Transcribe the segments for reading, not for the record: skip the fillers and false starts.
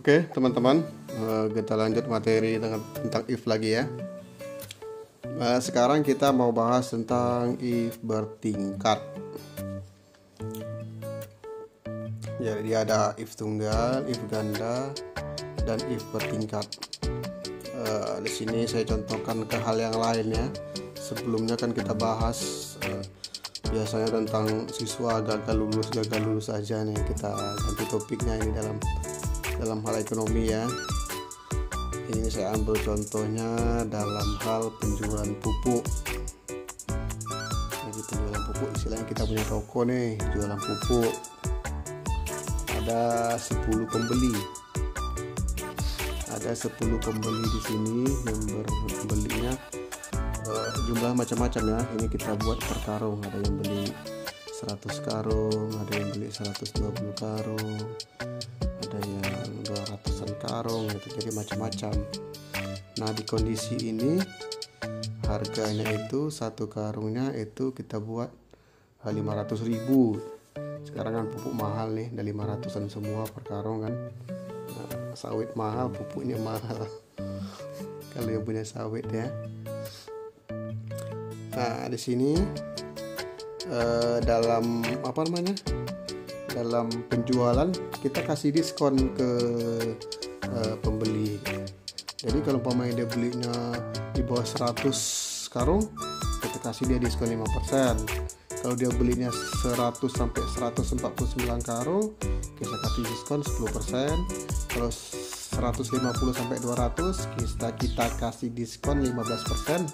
Oke teman-teman, kita lanjut materi tentang if lagi ya. Sekarang kita mau bahas tentang if bertingkat. Jadi ada if tunggal, if ganda, dan if bertingkat. Di sini saya contohkan ke hal yang lain ya. Sebelumnya kan kita bahas biasanya tentang siswa gagal lulus aja nih. Kita ganti topiknya ini dalam hal ekonomi ya. Ini saya ambil contohnya dalam hal penjualan pupuk. Jadi penjualan pupuk istilahnya kita punya toko nih, jualan pupuk. Ada 10 pembeli. Ada 10 pembeli di sini yang berbelinya jumlah macam-macam ya. Ini kita buat per karung. Ada yang beli 100 karung, ada yang beli 120 karung, ada yang 200-an karung gitu. Jadi macam-macam. Nah di kondisi ini harganya itu satu karungnya itu kita buat 500.000. Sekarang kan pupuk mahal nih, ada 500-an semua per karung kan. Nah, sawit mahal, pupuknya mahal. Kalau yang punya sawit ya. Nah di sini dalam dalam penjualan kita kasih diskon ke pembeli. Jadi kalau pemain dia belinya di bawah 100 karung, kita kasih dia diskon 5%. Kalau dia belinya 100 sampai 149 karung, kita kasih diskon 10%. Kalau 150 sampai 200, kita kasih diskon 15%.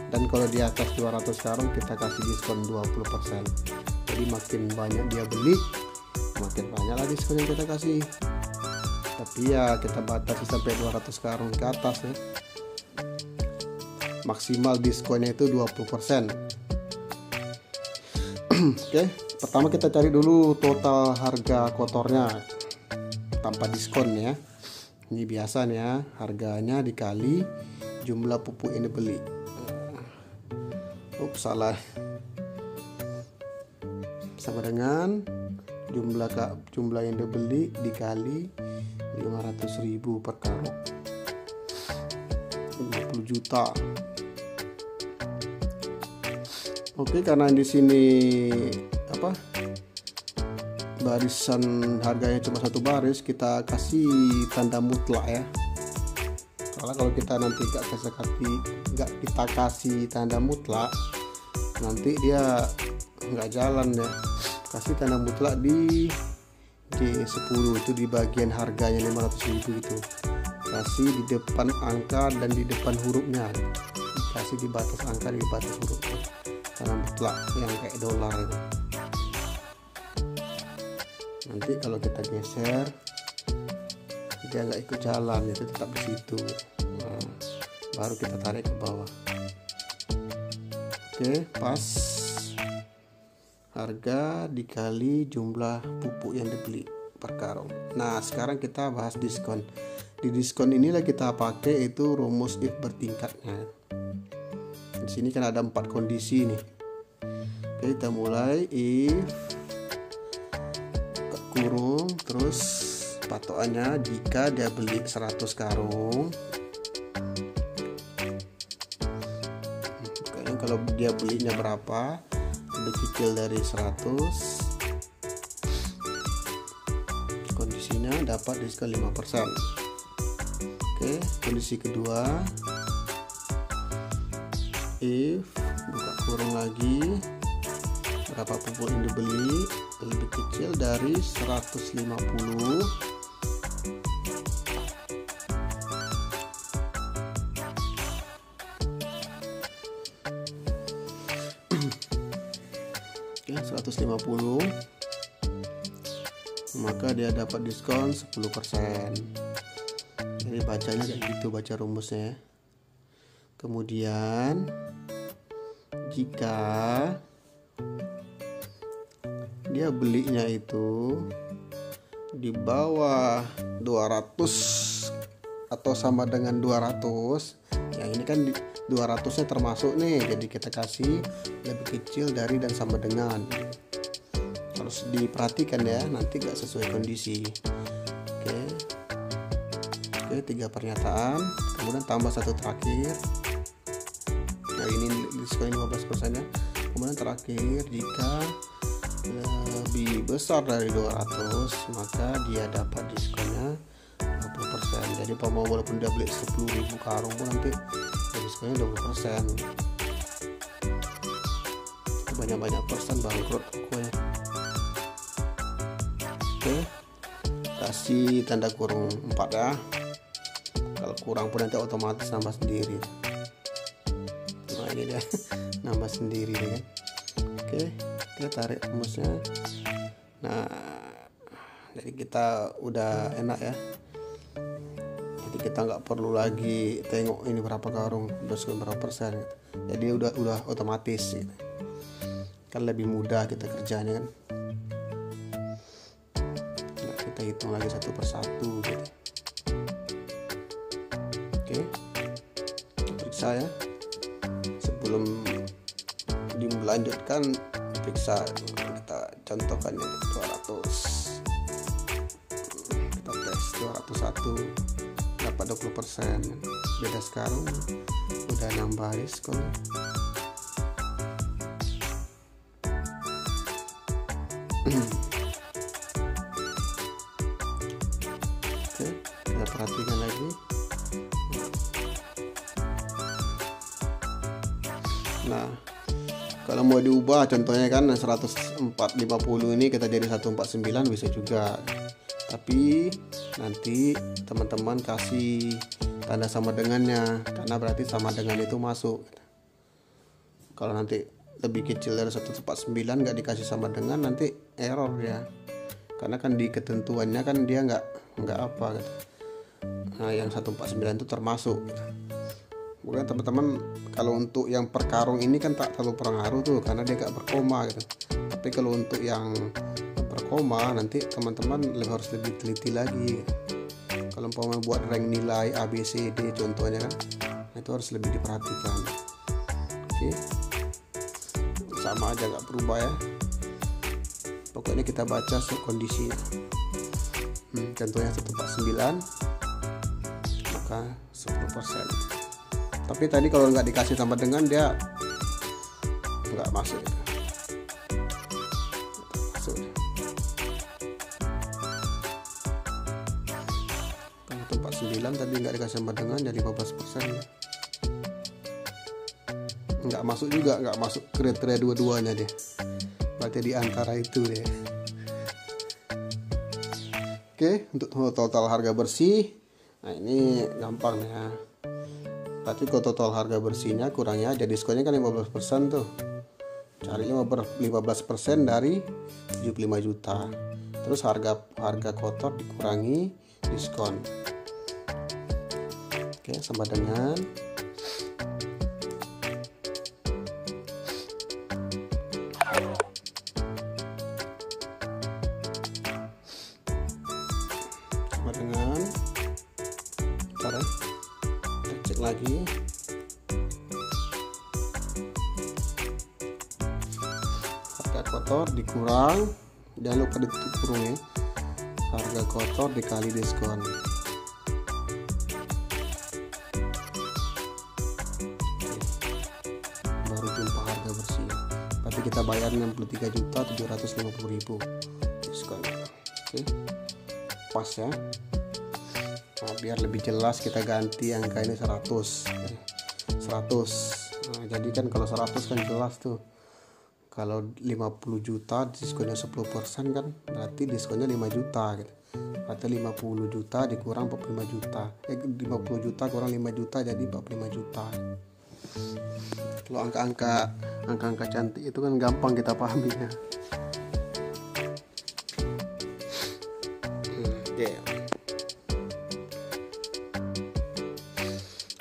Dan kalau di atas 200 karung kita kasih diskon 20%. Jadi makin banyak dia beli, makin banyaklah diskon yang kita kasih. Tapi ya kita batasi sampai 200 karung ke atas ya. Maksimal diskonnya itu 20%. Oke, pertama kita cari dulu total harga kotornya tanpa diskon ya. Ini biasa nih ya, harganya dikali jumlah pupuk yang dibeli. Salah. Sama dengan jumlah yang dibeli dikali 500.000 per karung, 50 juta. Oke, karena di sini barisan harganya cuma satu baris, kita kasih tanda mutlak ya. Karena kalau kita nanti nggak kita kasih tanda mutlak, nanti dia nggak jalan ya. Kasih tanda mutlak di D10 itu di bagian harganya 500.000 itu. Kasih di depan angka dan di depan hurufnya. Kasih di batas angka, di batas hurufnya. Tanda mutlak yang kayak dolar itu. Nanti kalau kita geser, dia nggak ikut jalan, itu tetap di situ. Nah, baru kita tarik ke bawah. Oke, pas. Harga dikali jumlah pupuk yang dibeli per karung. Nah sekarang kita bahas diskon. Di diskon inilah kita pakai itu rumus if bertingkatnya. Di sini kan ada 4 kondisi nih. Oke, kita mulai if kurung, terus patokannya jika dia beli 100 karung. Kalau dia belinya berapa, lebih kecil dari 100, kondisinya dapat diskon 5%. Oke, kondisi kedua, if buka kurung lagi, berapa pupuk yang dibeli lebih kecil dari 150, ya 150, maka dia dapat diskon 10%. Jadi bacanya kayak gitu, baca rumusnya. Kemudian jika dia belinya itu di bawah 200 atau sama dengan 200, ya ini kan 200-nya termasuk nih, jadi kita kasih lebih kecil dari dan sama dengan. Harus diperhatikan ya, nanti gak sesuai kondisi. Oke, Oke, 3 pernyataan, kemudian tambah satu terakhir. Nah, ini diskon 15% ya. Kemudian terakhir, jika lebih besar dari 200 maka dia dapat diskonnya 20%. Jadi walaupun dia beli 10.000 karung pun nanti diskonnya 20%. Banyak-banyak persen bangkrut pokoknya. Oke, kasih tanda kurung 4 ya. Kalau kurang pun nanti otomatis nambah sendiri. Nah, ini dia nambah sendiri ya kan. Oke, tarik rumusnya. Nah, jadi kita udah enak ya. Jadi kita nggak perlu lagi tengok ini berapa karung, diskon berapa persen. Jadi udah otomatis gitu. Kan lebih mudah kita kerjanya kan. Nah, kita hitung lagi satu persatu gitu. Oke, periksa ya. Sebelum dilanjutkan, periksa, kita contohkan ya, 200. Kita tes 201 dapat 20%. Beda sekarang udah nambah diskon. Oke, kita perhatikan lagi. Nah, kalau mau diubah contohnya kan 104.50 ini kita jadi 149 bisa juga. Tapi nanti teman-teman kasih tanda sama dengannya, karena berarti sama dengan itu masuk. Kalau nanti lebih kecil dari 149 nggak dikasih sama dengan, nanti error ya. Karena kan di ketentuannya kan dia nggak apa gitu. Nah, yang 149 itu termasuk gitu. Mungkin teman-teman kalau untuk yang per karung ini kan tak terlalu pengaruh tuh, karena dia gak berkoma gitu. Tapi kalau untuk yang berkoma nanti teman-teman harus lebih teliti lagi. Kalau mau buat rank nilai A, B, C, D contohnya kan, itu harus lebih diperhatikan. Oke, sama aja gak berubah ya. Pokoknya kita baca kondisinya. Contohnya 149 maka 10%. Tapi tadi kalau nggak dikasih tambah dengan dia nggak masuk. Kalau 49 tadi nggak dikasih tambah dengan jadi 15%. Nggak masuk juga, nggak masuk kriteria dua-duanya deh. Berarti di antara itu deh. Oke, untuk total harga bersih, nah ini gampang ya. Berarti kalau total harga bersihnya kurangnya aja diskonnya kan 15% tuh. Carinya 15% dari 75 juta. Terus harga kotor dikurangi diskon. Oke, sama dengan bentar ya. Cek lagi. Harga kotor dikurang, jangan lupa dikurung ya. Harga kotor dikali diskon. Baru jumpa harga bersih. Berarti kita bayar 63.750.000 diskon. Oke. Pas ya. Nah, biar lebih jelas kita ganti angka ini 100. Nah, jadi kan kalau 100 kan jelas tuh. Kalau 50 juta diskonnya 10% kan berarti diskonnya 5 juta gitu. Berarti 50 juta dikurang 45 juta. 50 juta kurang 5 juta jadi 45 juta. Kalau angka-angka cantik itu kan gampang kita pahami ya. Oke.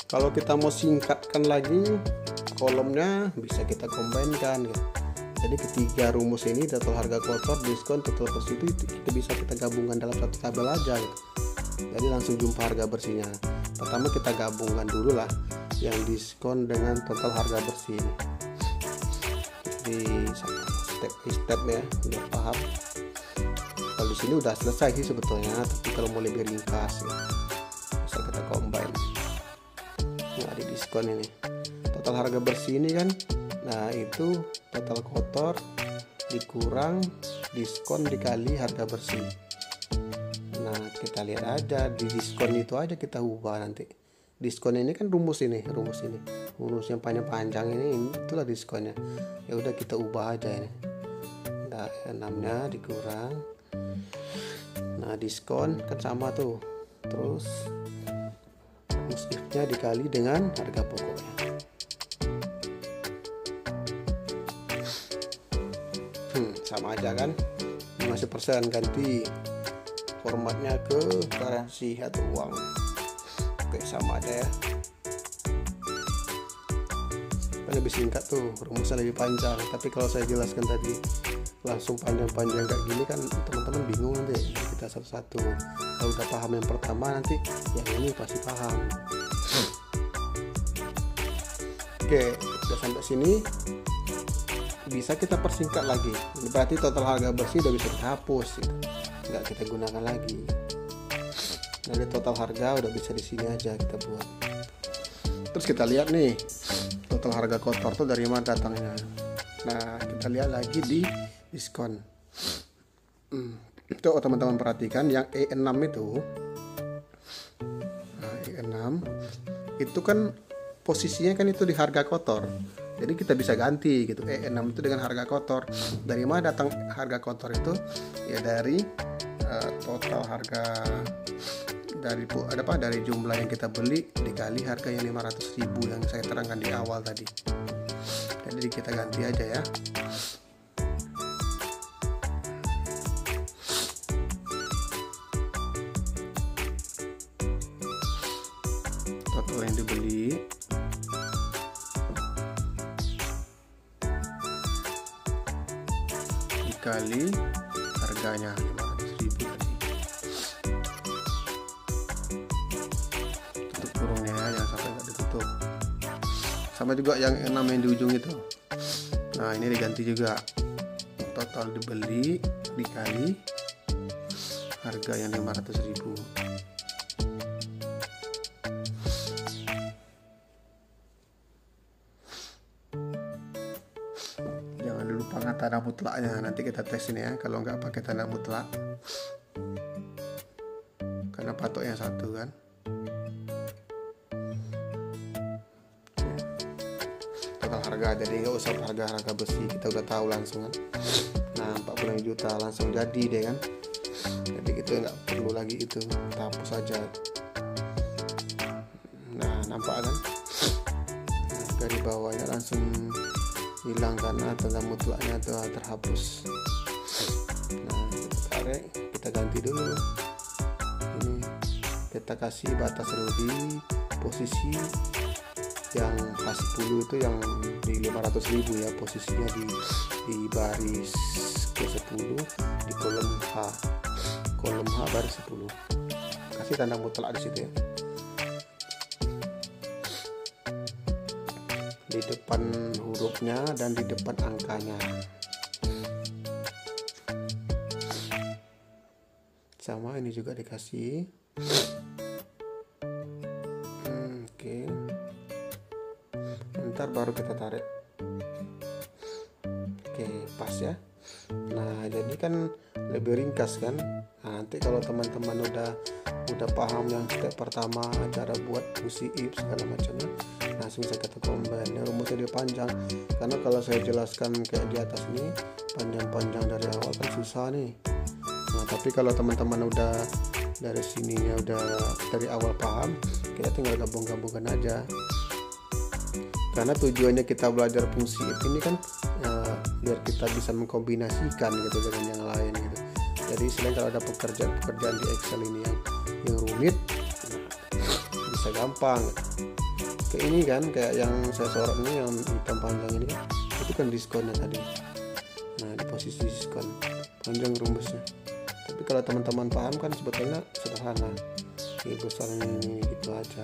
Kalau kita mau singkatkan lagi kolomnya bisa kita combine-kan gitu. Jadi ketiga rumus ini, total harga kotor, diskon, total bersih itu bisa kita gabungkan dalam satu tabel aja gitu. Jadi langsung jumpa harga bersihnya. Pertama kita gabungkan dulu lah yang diskon dengan total harga bersih. Di step by step ya, biar paham. Kalau di sini udah selesai sih sebetulnya, tapi kalau mau lebih ringkas ya, bisa kita combine. Nah, di diskon ini total harga bersih ini kan, nah itu total kotor dikurang diskon dikali harga bersih. Nah, kita lihat aja di diskon itu aja kita ubah nanti. Diskon ini kan rumus yang panjang-panjang ini itulah diskonnya. Ya udah kita ubah aja ini. Nah, 6-nya dikurang. Nah, diskon kan sama tuh. Terus if-nya dikali dengan harga pokoknya. Sama aja kan, 50% ganti formatnya ke currency atau uang. Oke, sama aja ya. Lebih singkat tuh, rumusnya lebih panjang. Tapi kalau saya jelaskan tadi langsung panjang-panjang kayak gini kan teman-teman bingung nanti. Kita satu-satu. Kalau udah paham yang pertama nanti yang ini pasti paham. Oke, udah sampai sini. Bisa kita persingkat lagi. Berarti total harga bersih udah bisa dihapus gitu. Nggak kita gunakan lagi. Dari total harga udah bisa di sini aja kita buat. Terus kita lihat nih total harga kotor tuh dari mana datangnya. Nah, kita lihat lagi di diskon. Itu teman-teman perhatikan yang E6 itu. Nah, E6 itu kan posisinya kan itu di harga kotor. Jadi kita bisa ganti gitu. E6 itu dengan harga kotor. Dari mana datang harga kotor itu? Ya dari total harga dari jumlah yang kita beli dikali harga yang 500.000 yang saya terangkan di awal tadi. Jadi kita ganti aja ya. Total yang dibeli dikali harganya 500.000 tadi. Tutup kurungnya ya, jangan sampai nggak ditutup. Sama juga yang 6 yang di ujung itu. Nah, ini diganti juga. Total dibeli dikali harga yang 500.000. Jangan lupa tanda mutlaknya, nanti kita tes ini ya. Kalau nggak pakai tanda mutlak, karena patoknya satu kan. Total harga, jadi nggak usah harga besi, kita udah tahu langsung kan. Nah, 45 juta langsung jadi deh kan. Jadi itu nggak perlu lagi itu, kita hapus saja. Nah, nampak kan? Nah, dari bawahnya langsung hilang karena tanda mutlaknya telah terhapus. Nah, kita tarik, kita ganti dulu. Ini kita kasih batas rugi posisi yang H10 itu yang di 500.000 ya, posisinya di baris ke-10 di kolom H baris 10. Kasih tanda mutlak di situ ya. Di depan hurufnya dan di depan angkanya. Sama ini juga dikasih. Oke. Ntar baru kita tarik. Oke, pas ya. Nah, jadi kan lebih ringkas kan. Nah, nanti kalau teman-teman udah paham yang step pertama, cara buat fungsi if segala macamnya, langsung bisa kita combine. Yang rumusnya dia panjang, karena kalau saya jelaskan kayak di atas ini panjang-panjang dari awal kan susah nih. Nah, tapi kalau teman-teman udah dari sininya udah dari awal paham, kita tinggal gabung-gabungkan aja. Karena tujuannya kita belajar fungsi if ini kan biar kita bisa mengkombinasikan gitu dengan yang lain gitu. Jadi selain kalau ada pekerjaan di Excel ini yang rumit, bisa gampang. Kayak ini kan, kayak yang saya sorot ini yang hitam panjang ini kan, itu kan diskonnya tadi. Nah, di posisi diskon panjang rumusnya. Tapi kalau teman-teman paham kan sebetulnya sederhana. Ini besarnya ini gitu aja.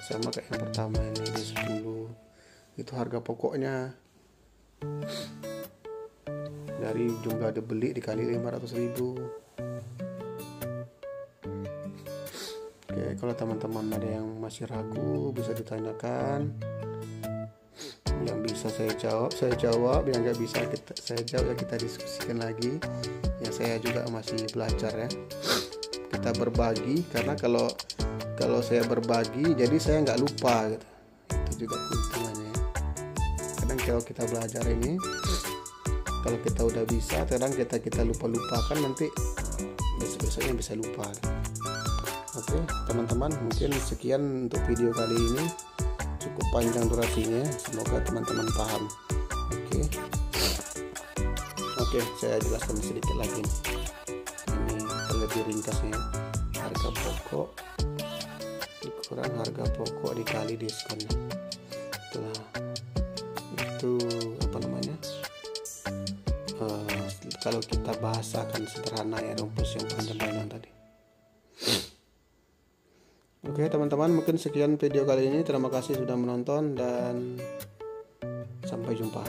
Sama kayak yang pertama ini di 10 itu harga pokoknya dari jumlah dibeli dikali 500.000. Oke, kalau teman-teman ada yang masih ragu bisa ditanyakan. Yang bisa saya jawab. Yang nggak bisa saya jawab, ya kita diskusikan lagi. Yang saya juga masih belajar ya. Kita berbagi, karena kalau saya berbagi, jadi saya nggak lupa gitu. Itu juga keuntungannya. Kadang kalau kita belajar ini, kalau kita udah bisa, kadang kita lupakan, nanti besok-besoknya bisa lupa. Oke teman-teman, mungkin sekian untuk video kali ini. Cukup panjang durasinya, semoga teman-teman paham. Oke, saya jelaskan sedikit lagi nih. Ini terlebih ringkasnya, harga pokok kurang harga pokok dikali diskonnya. Itu apa namanya, kalau kita bahasakan sederhana ya, rumus yang panjang tadi. Oke teman-teman, mungkin sekian video kali ini. Terima kasih sudah menonton dan sampai jumpa.